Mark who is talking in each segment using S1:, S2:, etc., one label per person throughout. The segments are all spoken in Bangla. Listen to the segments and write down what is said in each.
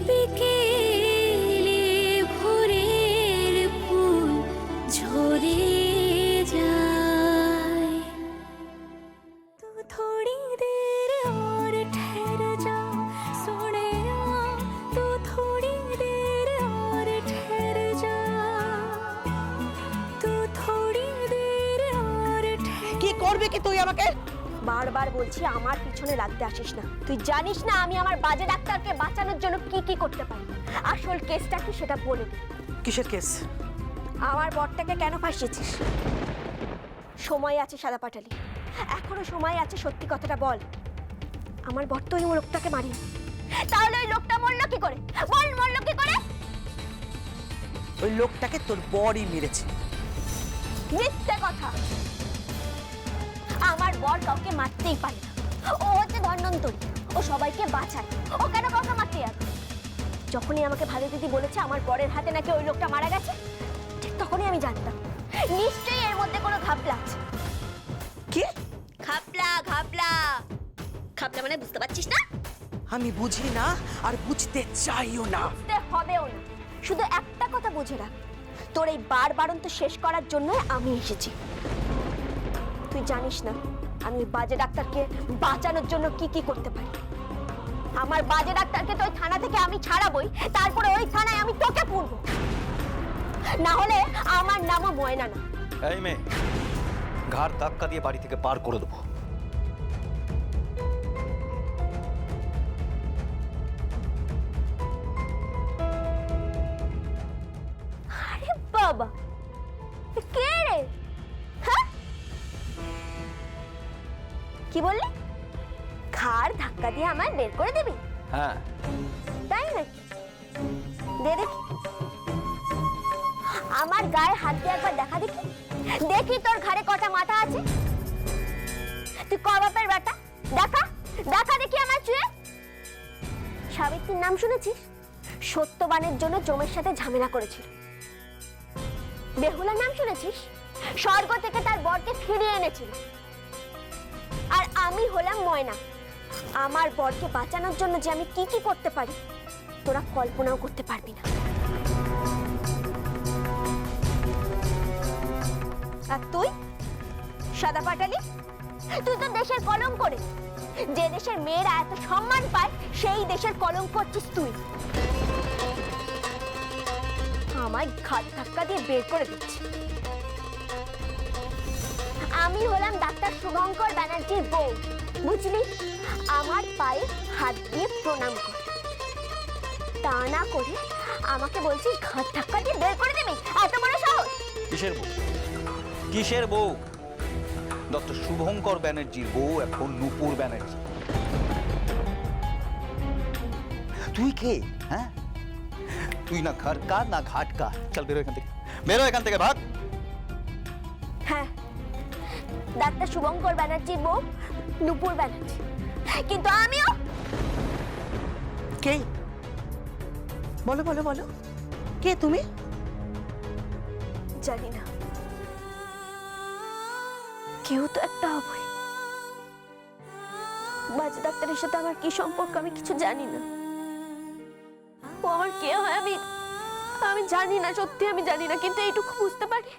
S1: বিকেলে ভোরের ফুল ঝরে যায়। तू थोड़ी देर और ठहर जा सोनिया, तू थोड़ी देर और ठहर जा, तू थोड़ी देर और
S2: কি করবে কি তুই আমাকে?
S3: বারবার বলছি আমার পিছনে লাগতে আসিস না। তুই জানিস না আমি আমার বাজে ডাক্তারকে বাঁচানোর জন্য কি কি করতে পারি। আসল কেসটা কি সেটা বলে দে।
S2: কিসের কেস?
S3: আমার বরটাকে কেন ফাঁসিয়েছিস? সময় আছে সাদা পাটালি, এখনো সময় আছে, সত্যি কথাটা বল। আমার বর তো ওই লোকটাকে মারিনি, তাহলে ওই লোকটা মরলো কি করে? বল মরলো কি করে?
S2: ওই লোকটাকে তোর বরই মেরেছে।
S3: মিথ্যে কথা। আমার বর কাউকে মারতেই পারে না, ও হচ্ছে ধন্বন্তরী, ও সবাইকে বাঁচায়, ও কেন কাউকে মারতে যাবে? যখনই আমাকে ভালো দিদি বলেছে আমার বরের হাতে নাকি ওই লোকটা মারা গেছে, ঠিক তখনই আমি জানতাম নিশ্চয়ই এর মধ্যে কোনো ঘাপলা আছে।
S2: কি
S3: ঘাপলা? ঘাপলা ঘাপলা মানে বুঝতে পারছিস না?
S2: আমি বুঝি না আর বুঝতে চাইও না।
S3: বুঝতে হবেও না, শুধু একটা কথা বুঝে রাখ, তোর এই বারবারন্ত শেষ করার জন্য আমি এসেছি। তুই জানিস না আমি ওই বাজে ডাক্তারকে বাঁচানোর জন্য কি কি করতে পারি। আমার বাজে ডাক্তারকে তো ওই থানা থেকে আমি ছাড়াবই, তারপরে ওই থানায় আমি তোকে পুরবো, না হলে আমার নামও ময়না না।
S4: এই মেয়ে, ঘাড় ধাক্কা দিয়ে বাড়ি থেকে পার করে দেবো।
S3: আরে বাবা, কে রে? হ্যাঁ, কি বললি? ঘাড় ধাক্কা দিয়ে আমায় বের করে দিবি?
S4: হ্যাঁ,
S3: তাই নাকি? দে দেখি, আমার গায়ে হাত দিয়ে একবার দেখা দেখি, দেখি তোর ঘাড়ে কটা মাথা আছে। তুই কবাপের বেটা, দেখা দেখা দেখি আমার চুয়ে। সাবিত্রীর নাম শুনেছিস? সত্যবানের জন্য জমের সাথে ঝামেলা করেছিল। বেহুলার নাম শুনেছিস? স্বর্গ থেকে তার বরকে ফিরিয়ে এনেছিল। আর আমি হলাম ময়না, আমার বরকে বাঁচানোর জন্য যে আমি কি কি করতে পারি তোরা কল্পনাও করতে পারবি না। আর তুই সাদা পাটালি, তুই তো দেশের কলঙ্ক করে। যে দেশের মেয়েরা এত সম্মান পায় সেই দেশের কলঙ্ক হচ্ছিস তুই। আমায় ঘাট ধাক্কা দিয়ে বের করে দিচ্ছি। আমি হলাম ডাক্তার শুভঙ্কর ব্যানার্জির বউ, বুঝলি? আমার পায়ে হাত দিয়ে প্রণাম কর, তা না করে আমাকে বলছিস ঘাট ধাক্কা দিয়ে বের করে দিবি? এত বড় সাহস!
S4: কিসের বউ? কিসের বউ? ডক্টর শুভঙ্কর ব্যানার্জির বউ এখন নূপুর ব্যানার্জি। তুই কে? হ্যাঁ, তুই না ঘর কা না ঘাট কা। চল বেরো এখান থেকে, বেরো এখান থেকে, ভাগ।
S3: হ্যাঁ, ডাক্তার শুভঙ্কর ব্যানার্জির বউ নূপুর ব্যানার্জি, কিন্তু আমিও।
S2: কে? বলো বলো বলো, কে তুমি?
S3: জানি না, কেউ তো একটা হবই। বাজে ডাক্তারের সাথে আমার কি সম্পর্ক আমি কিছু জানি না। ও আমার কে হয় আমি জানি না, সত্যি আমি জানি না, কিন্তু এইটুকু বুঝতে পারি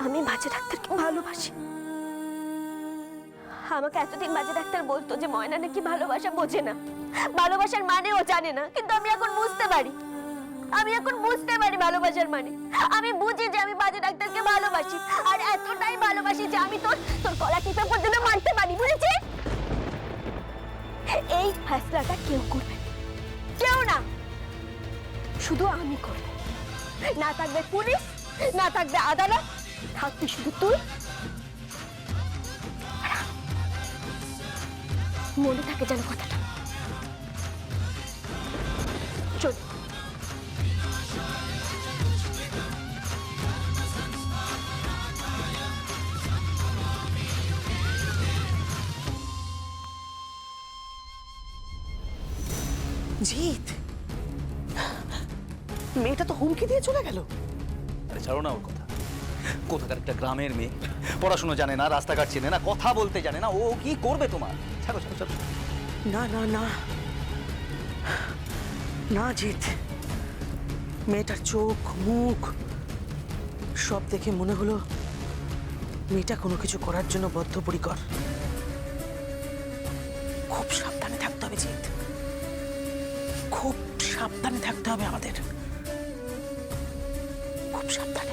S3: আমি বাজে ডাক্তারকে ভালোবাসি। আমাকে এতদিন বাজে ডাক্তার বলতো যে ময়না নাকি ভালোবাসা বোঝে না, ভালোবাসার মানেও জানে না, কিন্তু আমি এখন বুঝতে পারি, আমি এখন বুঝতে পারি ভালোবাসার মানে। আমি বুঝি যে আমি বাজে ডাক্তারকে ভালোবাসি, আর এতটাই ভালোবাসি যে আমি তোর গলা টিপে পর্যন্ত মারতে পারি, বুঝেছিস? এই ফেসলাটা কেউ করবে, কেউ না, শুধু আমি করব। না থাকবে পুলিশ, না থাকবে আদালত, থাকবি শুধু তুই। মনে থাকে যেন কথাটা। চল।
S2: জিৎ, মেয়েটা তো হুমকি দিয়ে চলে গেল।
S4: আরে ছাড়ো না ওর কথা। কোথাকার একটা গ্রামের মেয়ে, পড়াশোনা জানে না, রাস্তাঘাট চেনে না, কথা বলতে জানে না, ও কি করবে তোমার? ছাড়ো ছাড়ো ছাড়ো।
S2: না না না, না জিৎ, মেয়েটার চোখ মুখ সব দেখে মনে হলো মেয়েটা কোনো কিছু করার জন্য বদ্ধপরিকর। খুব সাবধানে থাকতে হবে জিৎ, খুব সাবধানে থাকতে হবে আমাদের, খুব সাবধানে।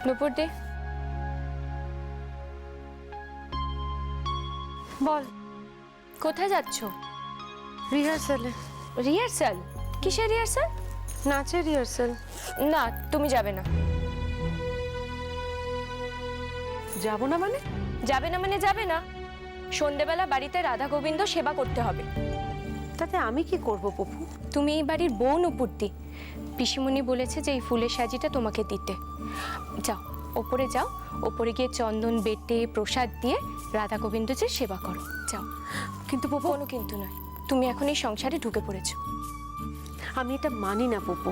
S1: নুপুর দে,
S5: বল।
S1: কোথায় যাচ্ছ?
S5: রিহার্সালে।
S1: রিহার্সাল? কিসের রিহার্সাল?
S5: নাচের রিহার্সাল।
S1: না, তুমি যাবে না।
S5: যাবো না মানে?
S1: যাবে না মানে যাবে না। সন্ধেবেলা বাড়িতে রাধা গোবিন্দ সেবা করতে হবে।
S5: তাতে আমি কি করব পপু?
S1: তুমি এই বাড়ির বউ নুপুরদি। পিসিমণি বলেছে যে এই ফুলের সাজিটা তোমাকে দিতে। যাও, ওপরে যাও, ওপরে গিয়ে চন্দন বেটে প্রসাদ দিয়ে রাধা গোবিন্দজির সেবা করো। যাও।
S5: কিন্তু পপু,
S1: কোনো কিন্তু নয়, তুমি এখন এই সংসারে ঢুকে পড়েছো।
S5: আমি এটা মানি না পপু।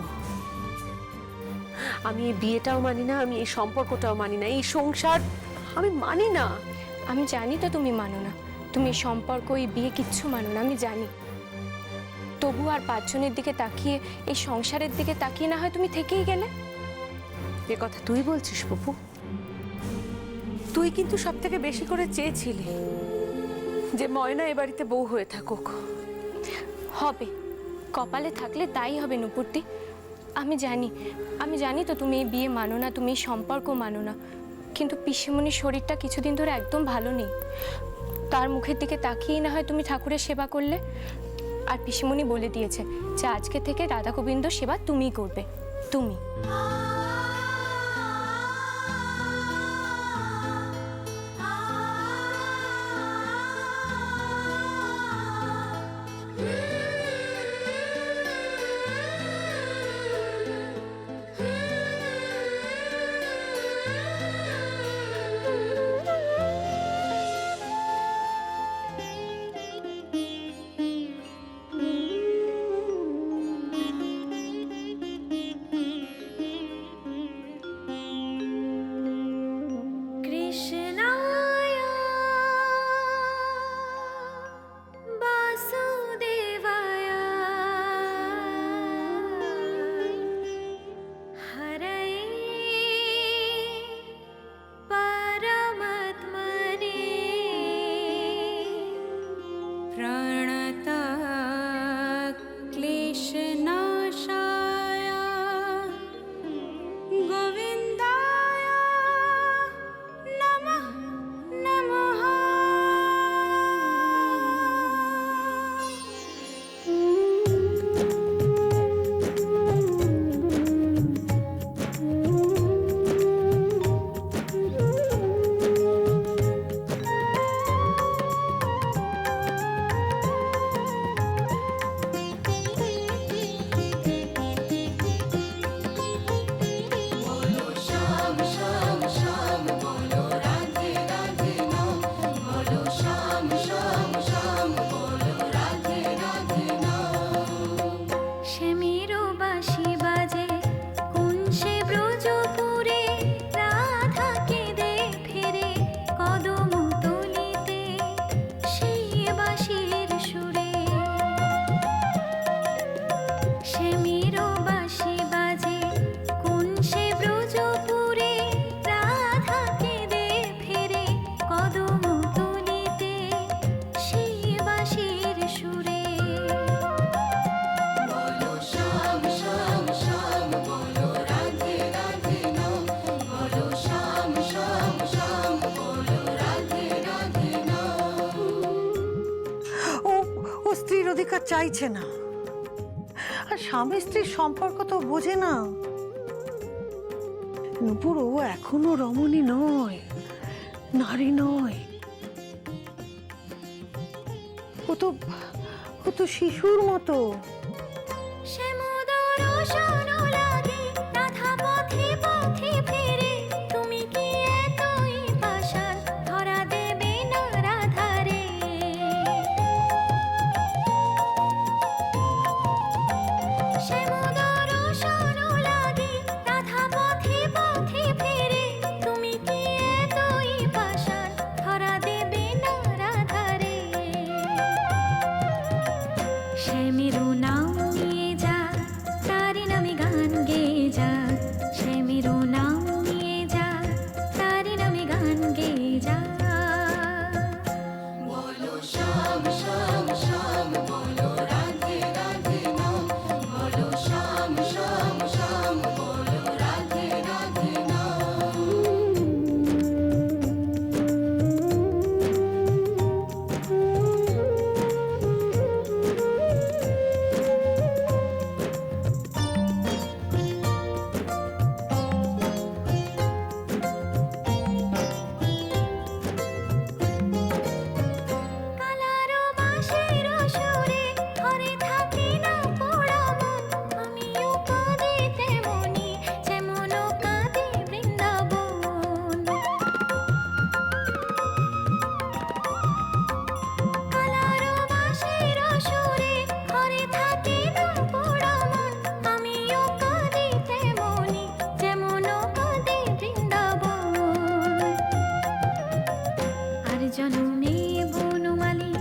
S5: আমি এই বিয়েটাও মানি না, আমি এই সম্পর্কটাও মানি না, এই সংসার আমি মানি না।
S1: আমি জানি তো তুমি মানো না, তুমি এই সম্পর্ক এই বিয়ে কিচ্ছু মানো না, আমি জানি। তবু আর পাঁচজনের দিকে তাকিয়ে, এই সংসারের দিকে তাকিয়ে না হয় তুমি থেকেই গেলে।
S5: এ কথা তুই বলছিস পপু? তুই কিন্তু সব থেকে বেশি করে চেয়েছিলি যে ময়না এ বাড়িতে বউ হয়ে থাকুক।
S1: হবে, কপালে থাকলে তাই হবে নুপুরদি। আমি জানি তো তুমি এই বিয়ে মানো না, তুমি এই সম্পর্ক মানো না, কিন্তু পিসিমণির শরীরটা কিছুদিন ধরে একদম ভালো নেই। তার মুখের দিকে তাকিয়েই না হয় তুমি ঠাকুরের সেবা করলে। আর পিসিমণি বলে দিয়েছে যে আজকে থেকে রাধা গোবিন্দ সেবা তুমিই করবে, তুমি।
S6: অধিকার চাইছে না, আর স্বামী স্ত্রীর সম্পর্ক তো বোঝে না। নূপুর ও এখনো রমণী নয়, নারী নয়, ও তো শিশুর মতো।
S7: সে মেরু নাম নিয়ে যা তারি নামে গান গেয়ে যা সে মেরু নাম নিয়ে যা তারি নামে গান গেয়ে যা কালারো বাঁশির সুরে ঘরে থাকি না পোড়া মন আমিও কাঁদি তেমনি যেমন কাঁদে বৃন্দাবন কালারো বাঁশির সুরে ঘরে থাকি না পোড়া মন আমিও কাঁদি তেমনি যেমন কাঁদে বৃন্দাবন আর জনমে বনমালী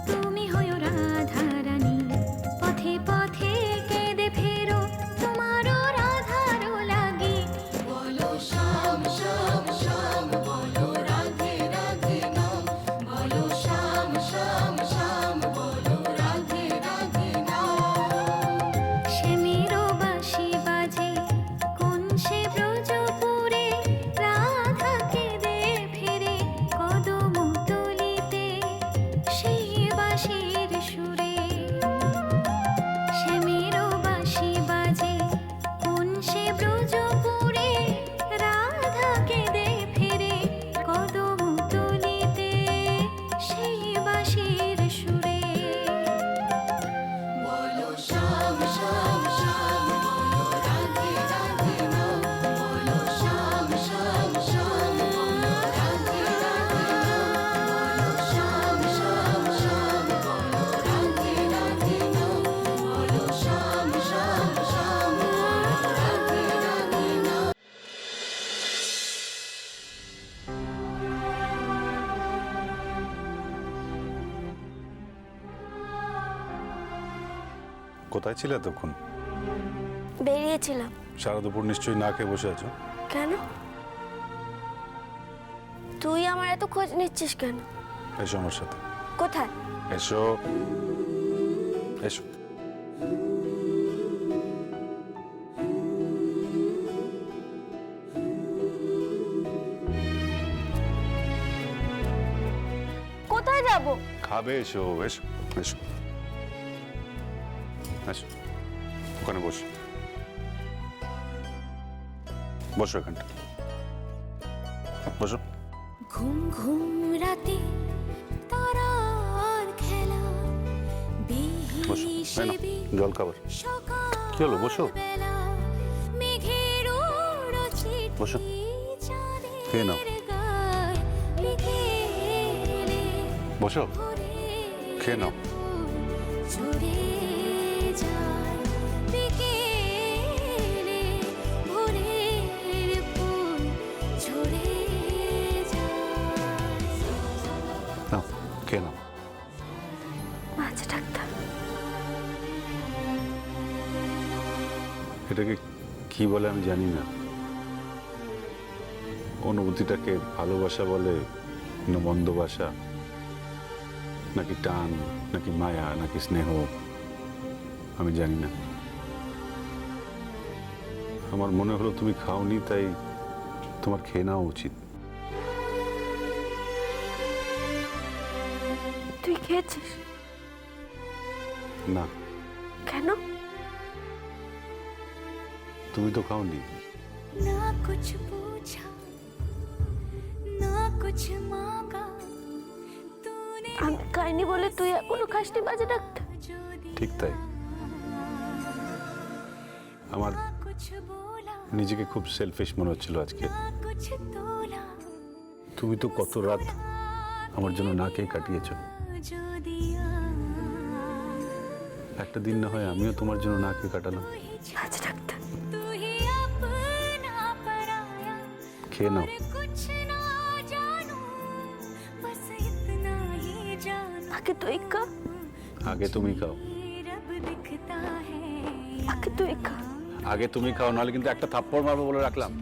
S7: তুমি হয়ো রাধারানী পথে পথে কেঁদে ফেরো তোমারও রাধারও লাগি বলো শ্যাম শ্যাম শ্যাম বলো রাধে রাধে নাম বলো শ্যাম শ্যাম শ্যাম বলো রাধে রাধে নাম সে মেরো বাঁশি বাজে কোন সে ব্রজপুরে রাধা কেঁদে ফিরে কদম তুলিতে সেই বাঁশির সুরে সে মেরো বাঁশি বাজে কোন সে ব্রজপুরে রাধা কেঁদে ফিরে কদম তুলিতে সেই বাঁশির সুরে বলো শ্যাম শ্যাম শ্যাম বলো রাধে রাধে নাম বলো শ্যাম শ্যাম শ্যাম বলো রাধে রাধে নাম বলো শ্যাম শ্যাম শ্যাম বলো রাধে রাধে নাম বলো শ্যাম শ্যাম শ্যাম বলো রাধে রাধে নাম
S8: কোথায় ছিলে এতক্ষণ?
S3: বেরিয়েছিলাম।
S8: সারা দুপুর নিশ্চয়ই না খেয়ে বসে আছো।
S3: কেন? তুই আমার এত খোঁজ নিচ্ছিস কেন?
S8: এসো আমার সাথে।
S3: কোথায়?
S8: এসো এসো।
S3: কোথায় যাব?
S8: খাবে? এসো এসো এসো এসো। ওখানে বসো, বসো এখানটা, বসো।
S7: ঘুম ঘুম রাতে তারার খেলা
S8: বসো, এই নাও, জল খাবার। কি হলো? বসো। বসো, খেয়ে নাও। বসো, খেয়ে নাও। নাও, খেয়ে নাও।
S3: আচ্ছা ডাক্তার।
S8: এটাকে কি বলে আমি জানি না। অনুভূতিটাকে ভালোবাসা বলে না মন্দবাসা, নাকি টান, নাকি মায়া, নাকি স্নেহ, আমি জানি না। আমার মনে হলো তুমি খাওনি, তাই তোমার খেয়ে নেওয়া উচিত।
S3: তুই খেয়েছিস?
S8: না।
S3: কেন?
S8: তুমি তো খাওনি।
S7: ना कुछ पूछा ना कुछ मांगा तूने
S3: আমি খাইনি বলে তুই এখনো খাসনি বাজে ডাক্তার?
S7: जो
S8: ঠিক তাই। আমার
S7: कुछ बोला
S8: নিজেকে খুব সেলফিশ মনে হচ্ছিল আজকে।
S7: ना कुछ तोला
S8: তুমি তো কত রাত আমার জন্য না খেয়ে কাটিয়েছো।
S7: जो दिया
S8: একটা দিন না হয় আমিও তোমার জন্য না খেয়ে কাটালাম।
S3: আচ্ছা ডাক্তার।
S7: तू ही अपना पराया
S8: খেয়ে নাও।
S7: कुछ ना जानू बस इतना ही जानू
S3: আগে তুই খা।
S8: আগে তুমি খাও।
S7: रब
S3: আগে তুই খা।
S8: আগে তুমি খাও, নাহলে কিন্তু একটা থাপ্পড় মারবো বলে রাখলাম।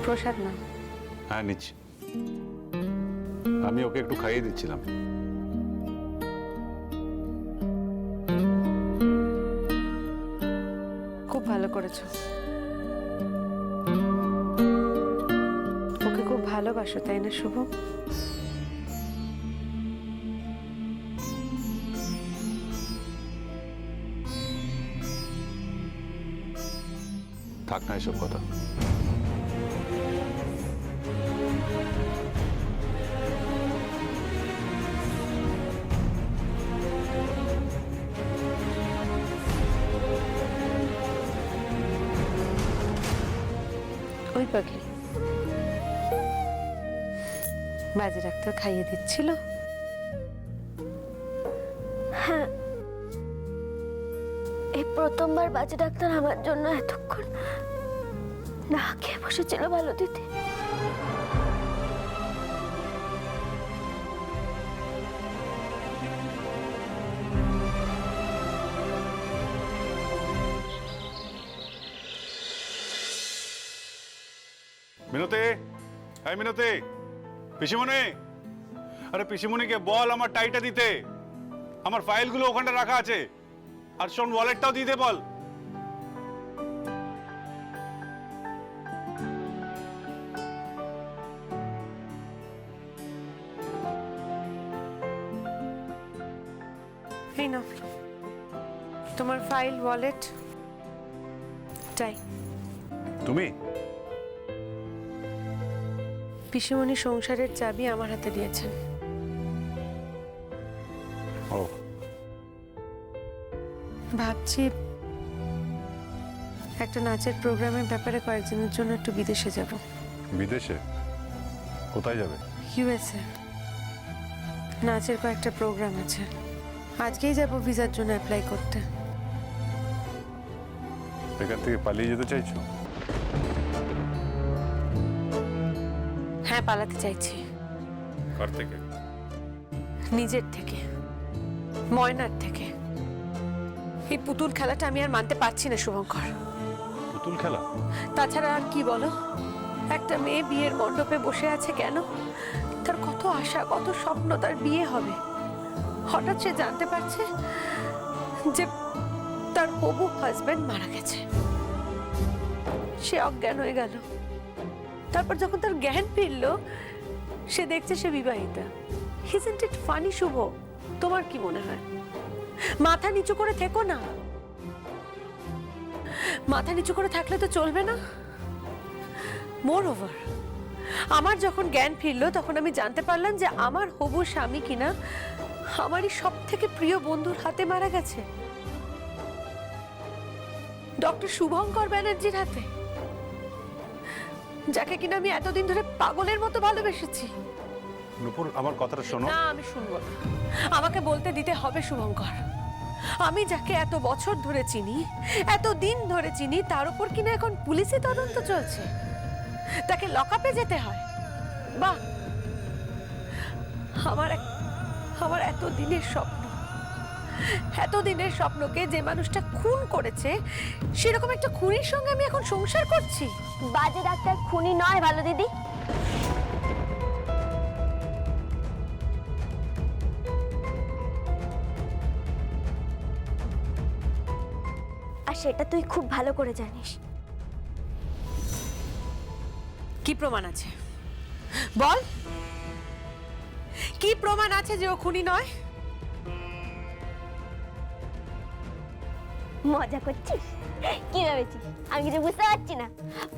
S5: প্রসাদ না।
S8: হ্যাঁ নিচ্ছি, আমি ওকে একটু খাইয়ে দিচ্ছিলাম।
S5: খুব ভালো করেছো, ওকে খুব ভালোবাসো তাই না শুভ?
S8: থাক না এসব কথা।
S5: ওই পাখি বাজে ডাক্তার খাইয়ে দিচ্ছিল।
S3: হ্যাঁ, এই প্রথমবার বাজে ডাক্তার আমার জন্য এতক্ষণ না খেয়ে বসেছিল ভালো দিদি।
S8: মিনতি, এই মিনতি, পিসিমণি, আরে পিসিমণিকে বল আমার টাইটা দিতে, আমার ফাইলগুলো ওখানটা রাখা আছে, আর শোন ওয়ালেটটাও দিতে বল।
S5: এই নাও তোমার ফাইল, ওয়ালেট, টাই।
S8: তুমি
S5: পিসিমণি সংসারের চাবি আমার হাতে দিয়েছেন।
S8: ও
S5: ভাবছি একটা নাচের প্রোগ্রামের ব্যাপারে কয়েকদিনের জন্য একটু বিদেশে যাব।
S8: বিদেশে? কোথায় যাবে?
S5: ইউএসএ। নাচের কয়েকটা প্রোগ্রাম আছে, আজকেই যাব ভিসার জন্য অ্যাপ্লাই করতে।
S8: এখান থেকে পালিয়ে যেতে চাইছো?
S5: হ্যাঁ, পালাতে চাইছি।
S8: কার থেকে?
S5: নিজের থেকে, ময়নার থেকে। এই পুতুল খেলাটা আমি আর মানতে পারছি না শুভঙ্কর।
S8: পুতুল খেলা?
S5: তাছাড়া আর কি বলো, একটা মেয়ে বিয়ের মণ্ডপে বসে আছে কেন? তার কত আশা, কত স্বপ্ন তার বিয়ে হবে। হঠাৎ সে জানতে পারছে যে তার হবু হাজবেন্ড মারা গেছে। সে অজ্ঞান হয়ে গেল। তারপর যখন তার জ্ঞান ফিরল, সে দেখছে সে বিবাহিতা। Isn't it funny, শুভ? তোমার কি মনে হয়? মাথা নিচু করে থেকো না। মাথা নিচু করে থাকলে তো চলবে না। মোর ওভার, আমার যখন জ্ঞান ফিরলো তখন আমি জানতে পারলাম যে আমার হবু স্বামী কিনা আমারই সব থেকে প্রিয় বন্ধুর হাতে মারা গেছে, ডক্টর শুভঙ্কর ব্যানার্জির হাতে, যাকে কিনা আমি এতদিন ধরে পাগলের মতো ভালোবেসেছি।
S8: নূপুর, আমার কথাটা শোনো।
S5: না, আমি শুনবো না। আমাকে বলতে দিতে হবে শুভঙ্কর, আমি যাকে এত বছর ধরে চিনি, এত দিন ধরে চিনি, তার উপর কিনা এখন পুলিশি তদন্ত চলছে, তাকে লকআপে যেতে হয়। বাহ, আমার এত দিনের স্বপ্ন, এত দিনের স্বপ্নকে যে মানুষটা খুন করেছে, সেরকম একটা খুনির সঙ্গে আমি এখন সংসার করছি।
S3: বাজে ডাক্তার খুনি নয় ভালো দিদি। সেটা তুই খুব ভালো করে জানিস।
S5: কি প্রমাণ আছে বল, কি প্রমাণ আছে যে ও খুনি নয়?
S3: মজা করছিস? কি ভেবেছিস আমি কিছু বুঝতে পারছি না?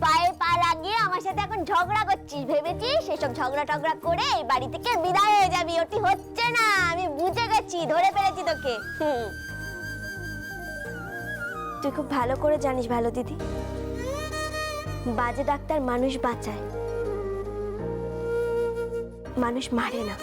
S3: পায়ে পা লাগিয়ে আমার সাথে এখন ঝগড়া করছিস, ভেবেছিস সেসব ঝগড়া টগড়া করে এই বাড়ি থেকে বিদায় হয়ে যাবি? ওটি হচ্ছে না, আমি বুঝে গেছি, ধরে ফেলেছি তোকে। তুই খুব ভালো করে জানিস ভালো দিদি, বাজে ডাক্তার মানুষ বাঁচায়, মানুষ মারে না।